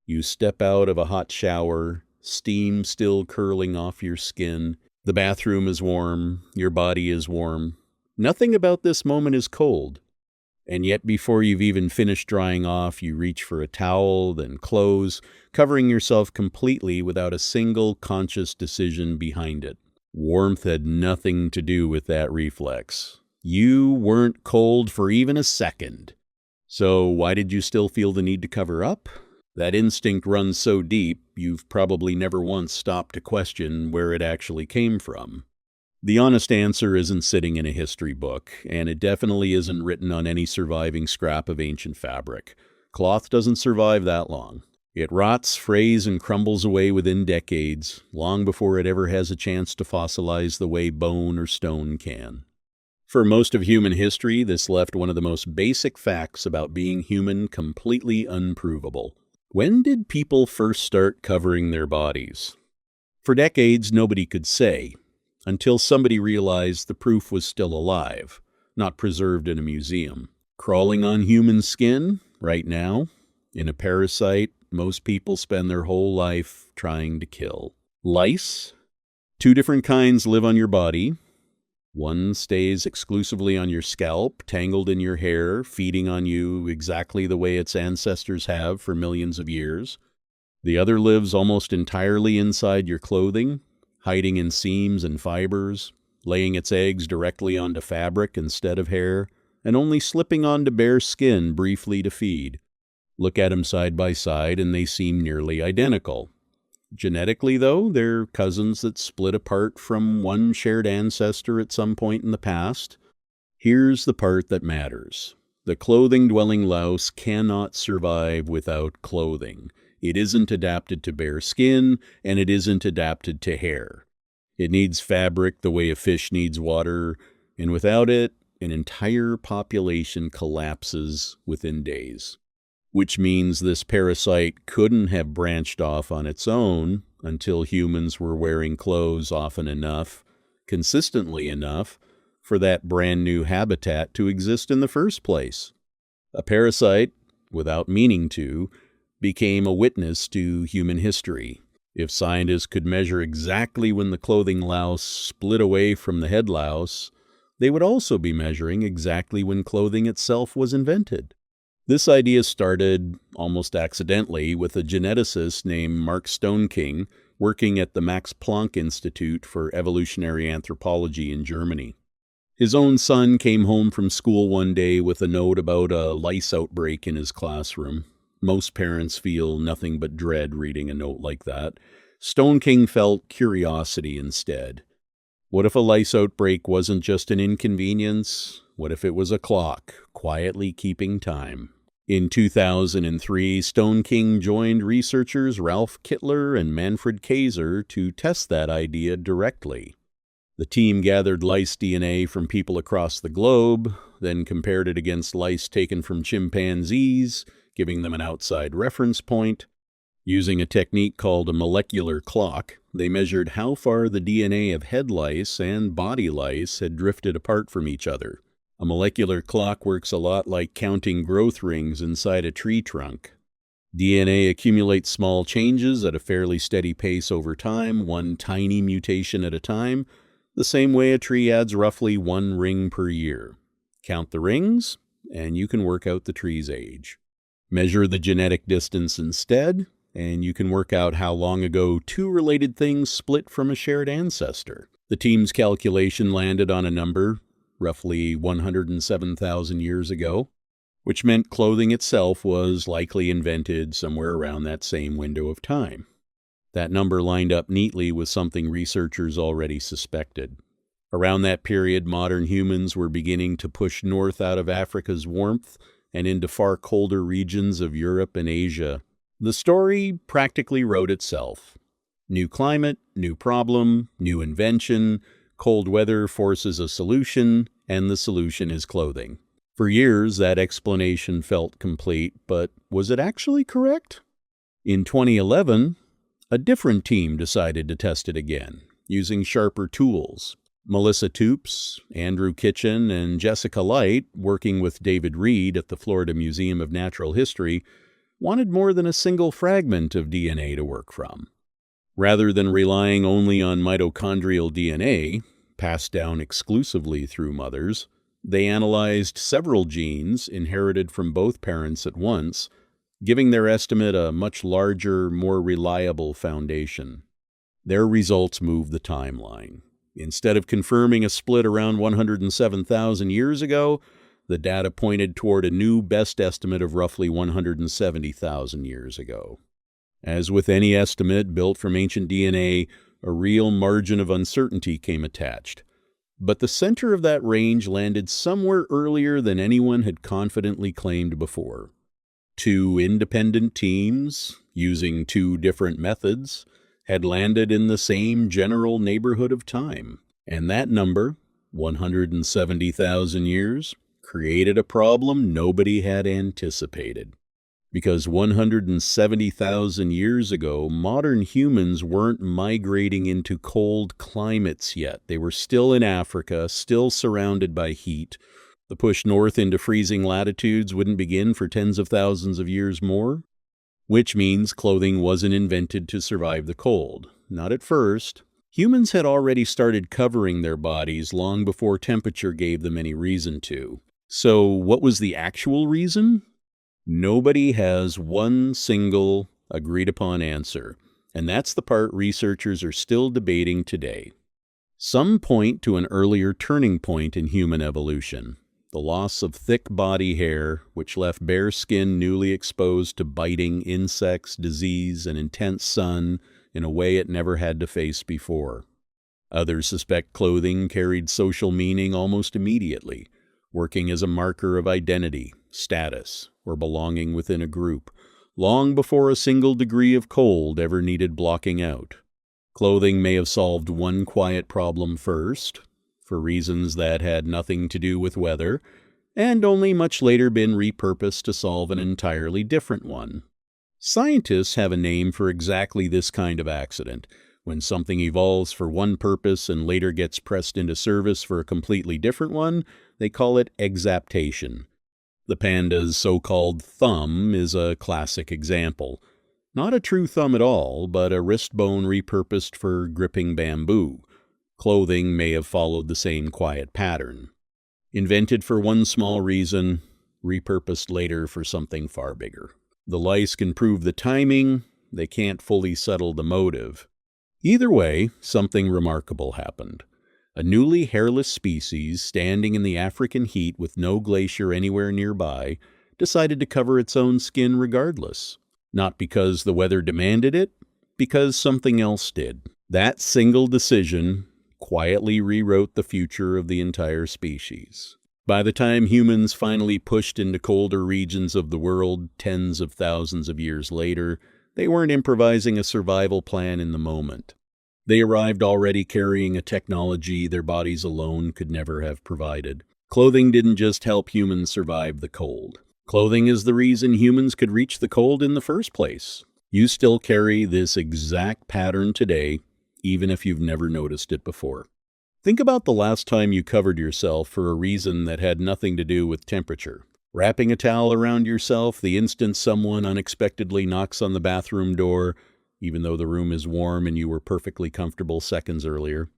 You step out of a hot shower, steam still curling off your skin. The bathroom is warm, your body is warm. Nothing about this moment is cold. And yet before you've even finished drying off, you reach for a towel, then clothes, covering yourself completely without a single conscious decision behind it. Warmth had nothing to do with that reflex. You weren't cold for even a second. So why did you still feel the need to cover up? That instinct runs so deep, you've probably never once stopped to question where it actually came from. The honest answer isn't sitting in a history book, and it definitely isn't written on any surviving scrap of ancient fabric. Cloth doesn't survive that long. It rots, frays, and crumbles away within decades, long before it ever has a chance to fossilize the way bone or stone can. For most of human history, this left one of the most basic facts about being human completely unprovable. When did people first start covering their bodies? For decades, nobody could say, until somebody realized the proof was still alive, not preserved in a museum. Crawling on human skin, right now, in a parasite most people spend their whole life trying to kill. Lice. 2 different kinds live on your body. One stays exclusively on your scalp, tangled in your hair, feeding on you exactly the way its ancestors have for millions of years. The other lives almost entirely inside your clothing, hiding in seams and fibers, laying its eggs directly onto fabric instead of hair, and only slipping onto bare skin briefly to feed. Look at them side by side and they seem nearly identical. Genetically, though, they're cousins that split apart from one shared ancestor at some point in the past. Here's the part that matters. The clothing-dwelling louse cannot survive without clothing. It isn't adapted to bare skin, and it isn't adapted to hair. It needs fabric the way a fish needs water, and without it, an entire population collapses within days. Which means this parasite couldn't have branched off on its own until humans were wearing clothes often enough, consistently enough, for that brand new habitat to exist in the first place. A parasite, without meaning to, became a witness to human history. If scientists could measure exactly when the clothing louse split away from the head louse, they would also be measuring exactly when clothing itself was invented. This idea started, almost accidentally, with a geneticist named Mark Stoneking working at the Max Planck Institute for Evolutionary Anthropology in Germany. His own son came home from school one day with a note about a lice outbreak in his classroom. Most parents feel nothing but dread reading a note like that. Stoneking felt curiosity instead. What if a lice outbreak wasn't just an inconvenience? What if it was a clock, quietly keeping time? In 2003, Stoneking joined researchers Ralph Kittler and Manfred Kayser to test that idea directly. The team gathered lice DNA from people across the globe, then compared it against lice taken from chimpanzees, giving them an outside reference point. Using a technique called a molecular clock, they measured how far the DNA of head lice and body lice had drifted apart from each other. A molecular clock works a lot like counting growth rings inside a tree trunk. DNA accumulates small changes at a fairly steady pace over time, one tiny mutation at a time, the same way a tree adds roughly 1 ring per year. Count the rings, and you can work out the tree's age. Measure the genetic distance instead, and you can work out how long ago 2 related things split from a shared ancestor. The team's calculation landed on a number, roughly 107,000 years ago, which meant clothing itself was likely invented somewhere around that same window of time. That number lined up neatly with something researchers already suspected. Around that period, modern humans were beginning to push north out of Africa's warmth and into far colder regions of Europe and Asia. The story practically wrote itself. New climate, new problem, new invention. Cold weather forces a solution, and the solution is clothing. For years, that explanation felt complete, but was it actually correct? In 2011, a different team decided to test it again, using sharper tools. Melissa Toops, Andrew Kitchen, and Jessica Light, working with David Reed at the Florida Museum of Natural History, wanted more than a single fragment of DNA to work from. Rather than relying only on mitochondrial DNA, passed down exclusively through mothers, they analyzed several genes inherited from both parents at once, giving their estimate a much larger, more reliable foundation. Their results moved the timeline. Instead of confirming a split around 107,000 years ago, the data pointed toward a new best estimate of roughly 170,000 years ago. As with any estimate built from ancient DNA, a real margin of uncertainty came attached. But the center of that range landed somewhere earlier than anyone had confidently claimed before. Two independent teams, using two different methods, had landed in the same general neighborhood of time. And that number, 170,000 years, created a problem nobody had anticipated. Because 170,000 years ago, modern humans weren't migrating into cold climates yet. They were still in Africa, still surrounded by heat. The push north into freezing latitudes wouldn't begin for tens of thousands of years more, which means clothing wasn't invented to survive the cold. Not at first. Humans had already started covering their bodies long before temperature gave them any reason to. So what was the actual reason? Nobody has one single agreed-upon answer, and that's the part researchers are still debating today. Some point to an earlier turning point in human evolution, the loss of thick body hair, which left bare skin newly exposed to biting insects, disease, and intense sun in a way it never had to face before. Others suspect clothing carried social meaning almost immediately, working as a marker of identity, status, or belonging within a group, long before a single degree of cold ever needed blocking out. Clothing may have solved one quiet problem first, for reasons that had nothing to do with weather, and only much later been repurposed to solve an entirely different one. Scientists have a name for exactly this kind of accident. When something evolves for one purpose and later gets pressed into service for a completely different one, they call it exaptation. The panda's so-called thumb is a classic example. Not a true thumb at all, but a wrist bone repurposed for gripping bamboo. Clothing may have followed the same quiet pattern. Invented for one small reason, repurposed later for something far bigger. The lice can prove the timing, they can't fully settle the motive. Either way, something remarkable happened. A newly hairless species, standing in the African heat with no glacier anywhere nearby, decided to cover its own skin regardless. Not because the weather demanded it, because something else did. That single decision quietly rewrote the future of the entire species. By the time humans finally pushed into colder regions of the world tens of thousands of years later, they weren't improvising a survival plan in the moment. They arrived already carrying a technology their bodies alone could never have provided. Clothing didn't just help humans survive the cold. Clothing is the reason humans could reach the cold in the first place. You still carry this exact pattern today, even if you've never noticed it before. Think about the last time you covered yourself for a reason that had nothing to do with temperature. Wrapping a towel around yourself the instant someone unexpectedly knocks on the bathroom door, even though the room is warm and you were perfectly comfortable seconds earlier.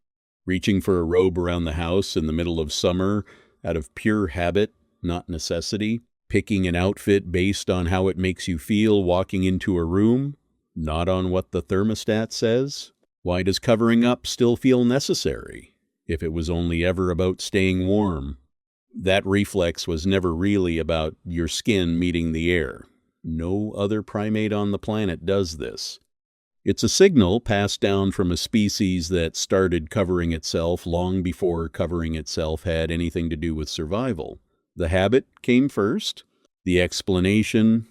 Reaching for a robe around the house in the middle of summer out of pure habit, not necessity. Picking an outfit based on how it makes you feel walking into a room, not on what the thermostat says. Why does covering up still feel necessary, if it was only ever about staying warm? That reflex was never really about your skin meeting the air. No other primate on the planet does this. It's a signal passed down from a species that started covering itself long before covering itself had anything to do with survival. The habit came first. The explanation,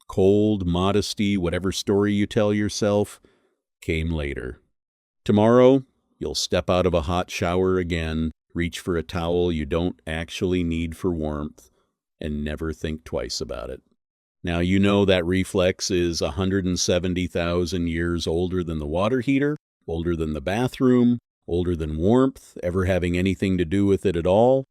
cold, modesty, whatever story you tell yourself, came later. Tomorrow, you'll step out of a hot shower again, reach for a towel you don't actually need for warmth, and never think twice about it. Now, you know that reflex is 170,000 years older than the water heater, older than the bathroom, older than warmth, ever having anything to do with it at all.